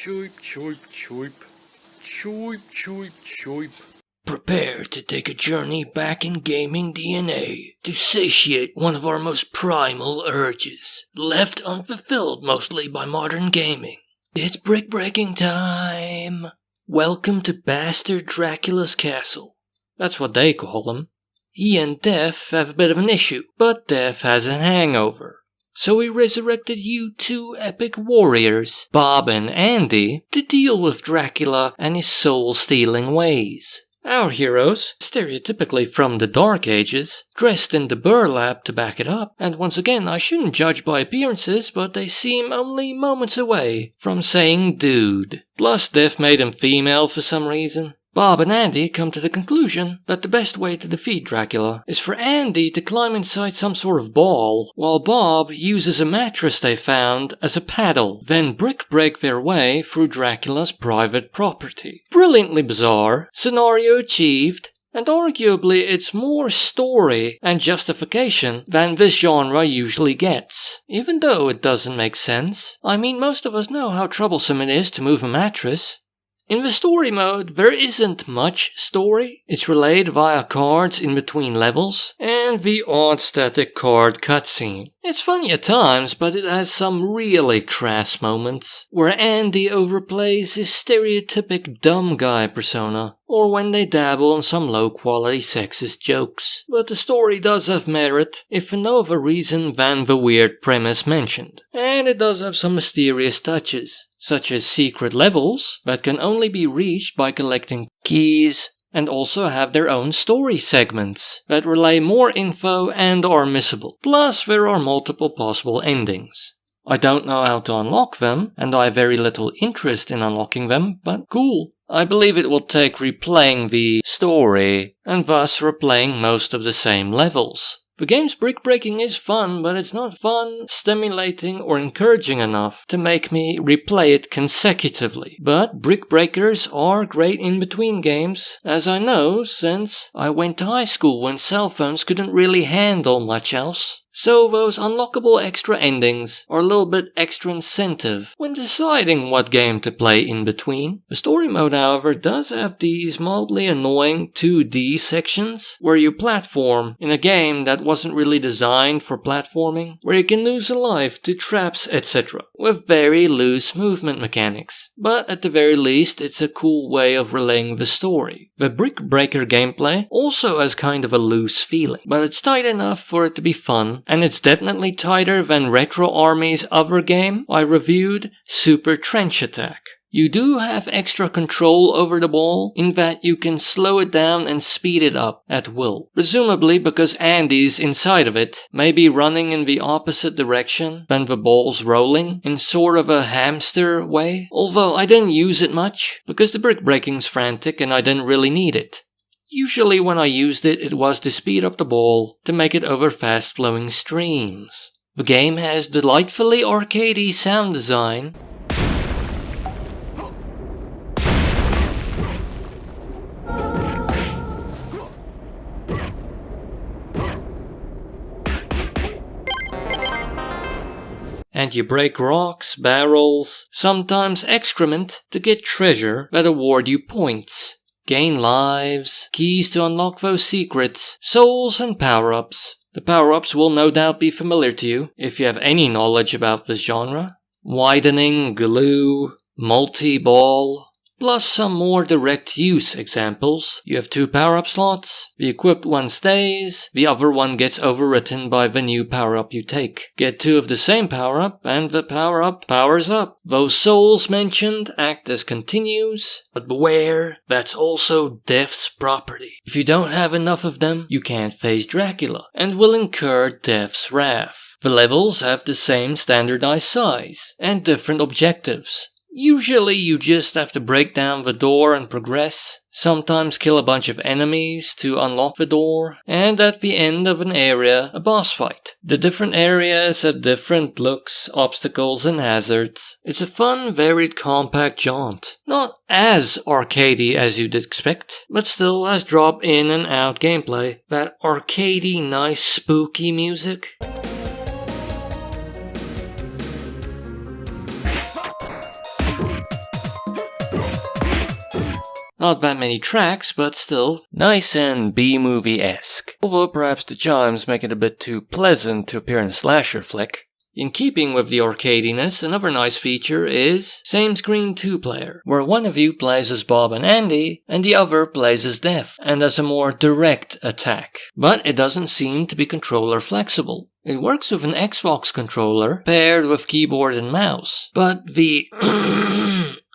Choip, choip, choip. Choip, choip, choip. Prepare to take a journey back in gaming DNA to satiate one of our most primal urges, left unfulfilled mostly by modern gaming. It's brick-breaking time! Welcome to Bastard Dracula's castle. That's what they call him. He and Deth have a bit of an issue, but Deth has a hangover. So he resurrected you two epic warriors, Bob and Andy, to deal with Dracula and his soul-stealing ways. Our heroes, stereotypically from the Dark Ages, dressed in the burlap to back it up, and once again I shouldn't judge by appearances, but they seem only moments away from saying dude. Plus Deth made him female for some reason. Bob and Andy come to the conclusion that the best way to defeat Dracula is for Andy to climb inside some sort of ball, while Bob uses a mattress they found as a paddle, then brick-break their way through Dracula's private property. Brilliantly bizarre, scenario achieved, and arguably it's more story and justification than this genre usually gets, even though it doesn't make sense. I mean, most of us know how troublesome it is to move a mattress. In the story mode, there isn't much story. It's relayed via cards in between levels, and the odd static card cutscene. It's funny at times, but it has some really crass moments, where Andy overplays his stereotypic dumb guy persona, or when they dabble in some low-quality sexist jokes. But the story does have merit, if for no other reason than the weird premise mentioned. And it does have some mysterious touches, such as secret levels that can only be reached by collecting keys, and also have their own story segments that relay more info and are missable. Plus, there are multiple possible endings. I don't know how to unlock them, and I have very little interest in unlocking them, but cool. I believe it will take replaying the story, and thus replaying most of the same levels. The game's brick-breaking is fun, but it's not fun, stimulating, or encouraging enough to make me replay it consecutively. But brick-breakers are great in-between games, as I know since I went to high school when cell phones couldn't really handle much else. So those unlockable extra endings are a little bit extra incentive when deciding what game to play in between. The story mode, however, does have these mildly annoying 2D sections where you platform in a game that wasn't really designed for platforming, where you can lose a life to traps, etc., with very loose movement mechanics. But at the very least, it's a cool way of relaying the story. The Brick Breaker gameplay also has kind of a loose feeling, but it's tight enough for it to be fun. And it's definitely tighter than Retro Army's other game I reviewed, Super Trench Attack. You do have extra control over the ball in that you can slow it down and speed it up at will. Presumably because Andy's inside of it, maybe running in the opposite direction than the ball's rolling in sort of a hamster way. Although I didn't use it much because the brick breaking's frantic and I didn't really need it. Usually when I used it, it was to speed up the ball, to make it over fast-flowing streams. The game has delightfully arcadey sound design, and you break rocks, barrels, sometimes excrement, to get treasure that award you points. Gain lives, keys to unlock those secrets, souls and power-ups. The power-ups will no doubt be familiar to you if you have any knowledge about this genre. Widening, glue, multi-ball, plus some more direct use examples. You have 2 power-up slots, the equipped one stays, the other one gets overwritten by the new power-up you take. Get 2 of the same power-up and the power-up powers up. Those souls mentioned act as continues, but beware, that's also Deth's property. If you don't have enough of them, you can't face Dracula, and will incur Deth's wrath. The levels have the same standardized size, and different objectives. Usually you just have to break down the door and progress, sometimes kill a bunch of enemies to unlock the door, and at the end of an area, a boss fight. The different areas have different looks, obstacles and hazards. It's a fun, varied, compact jaunt. Not as arcadey as you'd expect, but still has drop in and out gameplay, that arcadey, nice, spooky music. Not that many tracks, but still nice and B-movie-esque. Although perhaps the chimes make it a bit too pleasant to appear in a slasher flick. In keeping with the arcadiness, another nice feature is same screen 2-player, where one of you plays as Bob and Andy, and the other plays as Deth, and has a more direct attack. But it doesn't seem to be controller flexible. It works with an Xbox controller, paired with keyboard and mouse, but the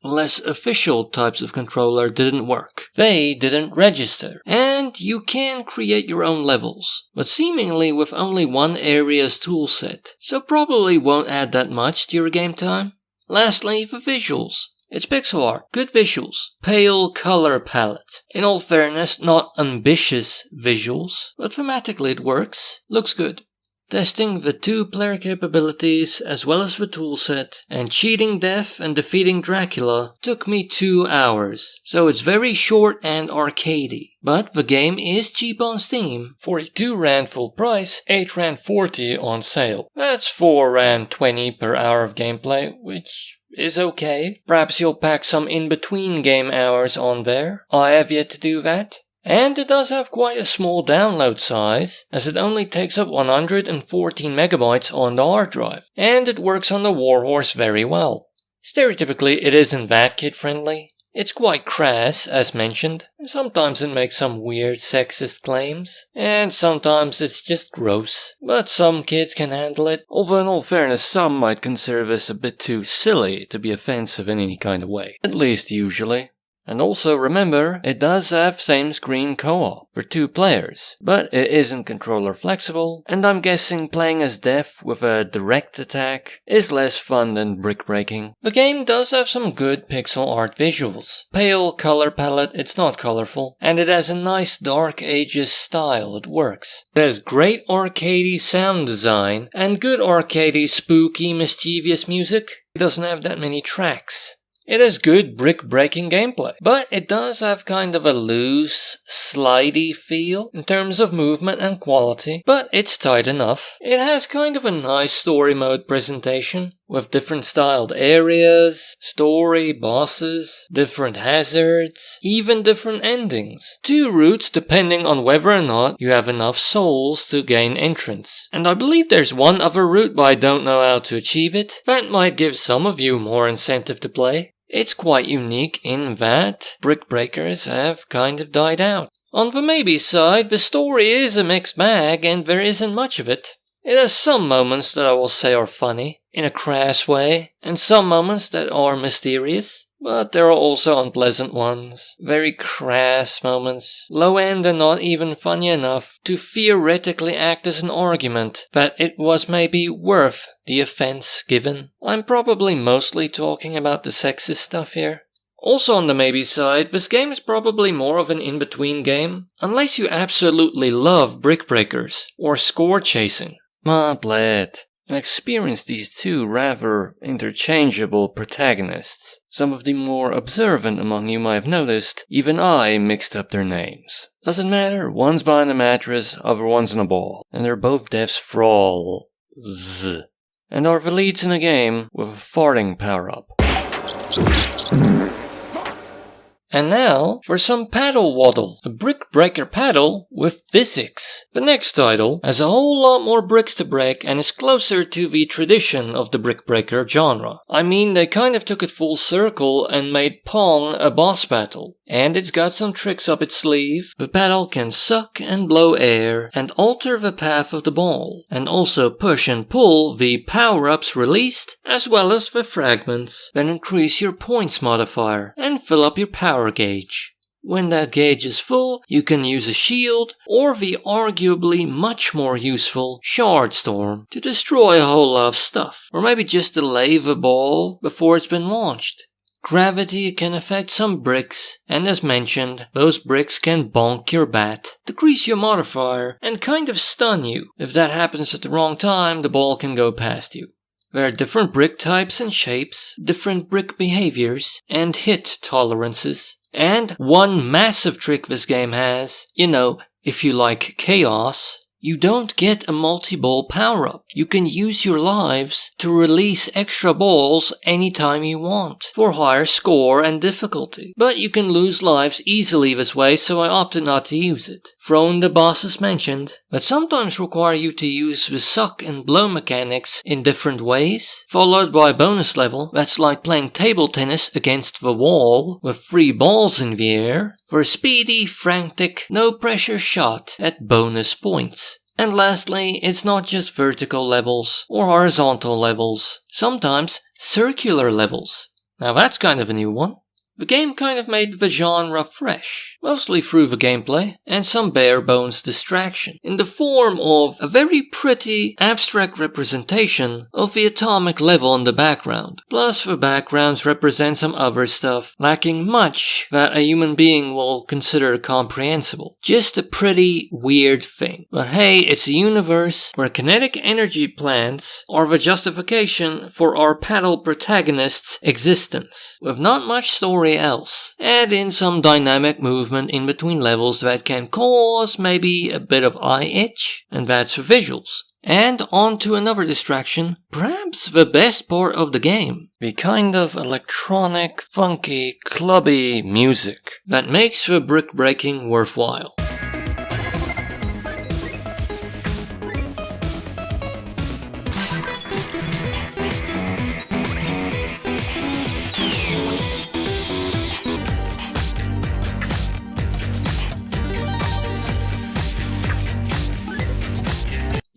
less official types of controller didn't work. They didn't register. And you can create your own levels, but seemingly with only one area's toolset, so probably won't add that much to your game time. Lastly, the visuals. It's pixel art, good visuals, pale color palette. In all fairness, not ambitious visuals, but thematically it works, looks good. Testing the 2-player capabilities as well as the toolset, and cheating Deth and defeating Dracula took me 2 hours, so it's very short and arcadey. But the game is cheap on Steam. 42 Rand full price, 8 Rand 40 on sale. That's 4 Rand 20 per hour of gameplay, which is okay. Perhaps you'll pack some in-between game hours on there. I have yet to do that. And it does have quite a small download size, as it only takes up 114 megabytes on the hard drive, and it works on the Warhorse very well. Stereotypically, it isn't that kid-friendly. It's quite crass, as mentioned, and sometimes it makes some weird sexist claims, and sometimes it's just gross, but some kids can handle it, although in all fairness some might consider this a bit too silly to be offensive in any kind of way, at least usually. And also remember, it does have same-screen co-op for 2 players, but it isn't controller flexible, and I'm guessing playing as Deth with a direct attack is less fun than brick breaking. The game does have some good pixel art visuals. Pale color palette, it's not colorful, and it has a nice Dark Ages style, it works. There's great arcadey sound design, and good arcadey spooky mischievous music. It doesn't have that many tracks. It has good brick-breaking gameplay, but it does have kind of a loose, slidey feel in terms of movement and quality, but it's tight enough. It has kind of a nice story mode presentation, with different styled areas, story, bosses, different hazards, even different endings. 2 routes depending on whether or not you have enough souls to gain entrance. And I believe there's one other route, but I don't know how to achieve it. That might give some of you more incentive to play. It's quite unique in that brick breakers have kind of died out. On the maybe side, the story is a mixed bag and there isn't much of it. It has some moments that I will say are funny, in a crass way, and some moments that are mysterious, but there are also unpleasant ones. Very crass moments, low end and not even funny enough to theoretically act as an argument that it was maybe worth the offense given. I'm probably mostly talking about the sexist stuff here. Also on the maybe side, this game is probably more of an in-between game, unless you absolutely love brick breakers or score chasing. Bled. And experience these 2 rather interchangeable protagonists. Some of the more observant among you might have noticed, even I mixed up their names. Doesn't matter, one's behind a mattress, other one's in a ball, and they're both Deth's thralls. And are the leads in the game with a farting power-up. And now, for some paddle waddle, a brick breaker paddle with physics. The next title has a whole lot more bricks to break and is closer to the tradition of the brick breaker genre. I mean, they kind of took it full circle and made Pong a boss battle. And it's got some tricks up its sleeve. The paddle can suck and blow air and alter the path of the ball, and also push and pull the power-ups released, as well as the fragments. Then increase your points modifier and fill up your power gauge. When that gauge is full, you can use a shield or the arguably much more useful Shard Storm to destroy a whole lot of stuff, or maybe just delay the ball before it's been launched. Gravity can affect some bricks, and as mentioned, those bricks can bonk your bat, decrease your modifier, and kind of stun you. If that happens at the wrong time, the ball can go past you. There are different brick types and shapes, different brick behaviors, and hit tolerances. And one massive trick this game has, if you like chaos, you don't get a multi-ball power-up. You can use your lives to release extra balls anytime you want, for higher score and difficulty. But you can lose lives easily this way, so I opted not to use it. Throwing the bosses mentioned, that sometimes require you to use the suck and blow mechanics in different ways, followed by a bonus level that's like playing table tennis against the wall with 3 balls in the air for a speedy, frantic, no-pressure shot at bonus points. And lastly, it's not just vertical levels or horizontal levels, sometimes circular levels. Now that's kind of a new one. The game kind of made the genre fresh, mostly through the gameplay and some bare-bones distraction, in the form of a very pretty, abstract representation of the atomic level in the background. Plus, the backgrounds represent some other stuff, lacking much that a human being will consider comprehensible. Just a pretty weird thing. But hey, it's a universe where kinetic energy plants are the justification for our paddle protagonist's existence, with not much story else. Add in some dynamic movement in between levels that can cause maybe a bit of eye itch, and that's the visuals. And on to another distraction, perhaps the best part of the game. The kind of electronic, funky, clubby music that makes the brick breaking worthwhile.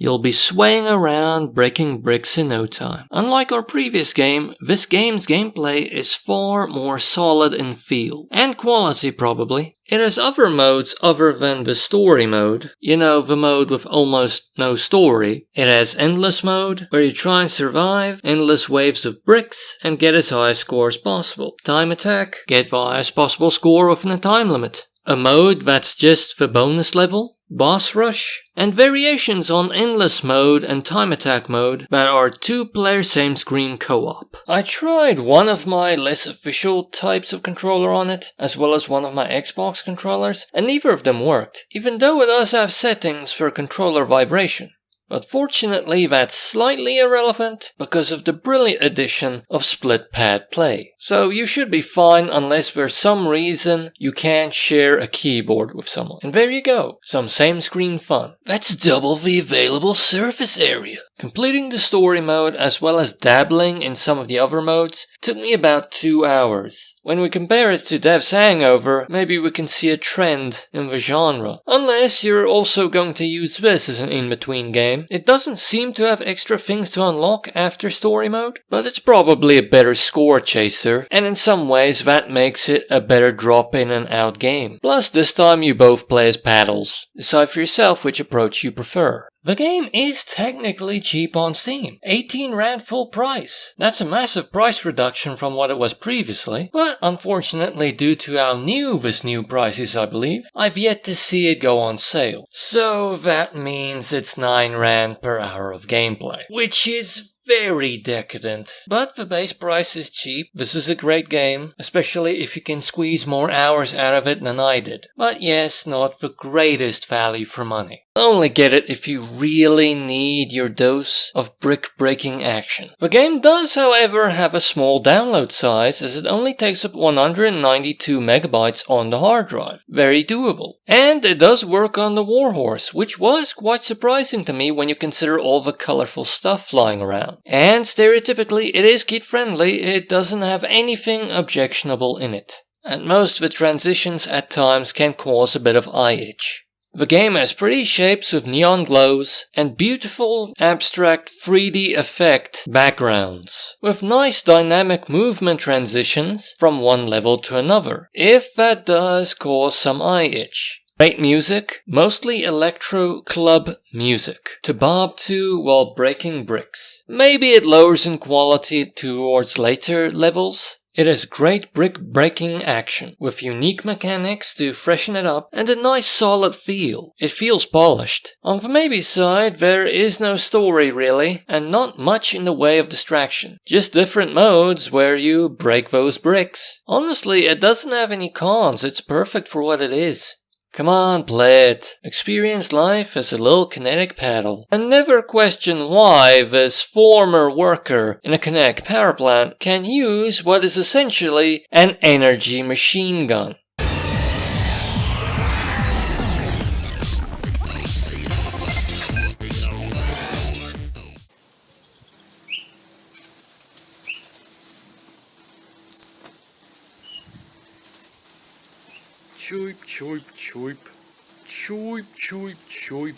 You'll be swaying around breaking bricks in no time. Unlike our previous game, this game's gameplay is far more solid in feel. And quality probably. It has other modes other than the story mode. You know, the mode with almost no story. It has endless mode, where you try and survive endless waves of bricks and get as high a score as possible. Time attack, get the highest possible score within a time limit. A mode that's just the bonus level. Boss rush, and variations on endless mode and time attack mode that are 2-player same screen co-op. I tried one of my less official types of controller on it, as well as one of my Xbox controllers, and neither of them worked, even though it does have settings for controller vibration. But fortunately that's slightly irrelevant because of the brilliant addition of split pad play. So you should be fine unless for some reason you can't share a keyboard with someone. And there you go, some same screen fun. That's double the available surface area. Completing the story mode as well as dabbling in some of the other modes took me about 2 hours. When we compare it to Deth's Hangover, maybe we can see a trend in the genre. Unless you're also going to use this as an in-between game. It doesn't seem to have extra things to unlock after story mode, but it's probably a better score chaser, and in some ways that makes it a better drop in and out game. Plus this time you both play as paddles. Decide for yourself which approach you prefer. The game is technically cheap on Steam. 18 Rand full price. That's a massive price reduction from what it was previously, but unfortunately due to how new this new price is I believe, I've yet to see it go on sale. So that means it's 9 Rand per hour of gameplay, which is very decadent. But the base price is cheap. This is a great game, especially if you can squeeze more hours out of it than I did. But yes, not the greatest value for money. Only get it if you really need your dose of brick-breaking action. The game does, however, have a small download size, as it only takes up 192 megabytes on the hard drive. Very doable. And it does work on the Warhorse, which was quite surprising to me when you consider all the colorful stuff flying around. And stereotypically, it is kid-friendly. It doesn't have anything objectionable in it. At most, the transitions at times can cause a bit of eye itch. The game has pretty shapes with neon glows and beautiful abstract 3D effect backgrounds with nice dynamic movement transitions from one level to another, if that does cause some eye itch. Great music, mostly electro club music, to bob to while breaking bricks. Maybe it lowers in quality towards later levels. It has great brick-breaking action, with unique mechanics to freshen it up, and a nice solid feel. It feels polished. On the maybe side, there is no story really, and not much in the way of distraction. Just different modes where you break those bricks. Honestly, it doesn't have any cons, it's perfect for what it is. Come on, play it. Experience life as a little kinetic paddle. And never question why this former worker in a kinetic power plant can use what is essentially an energy machine gun. Choip, choip, choip. Choip, choip, choip.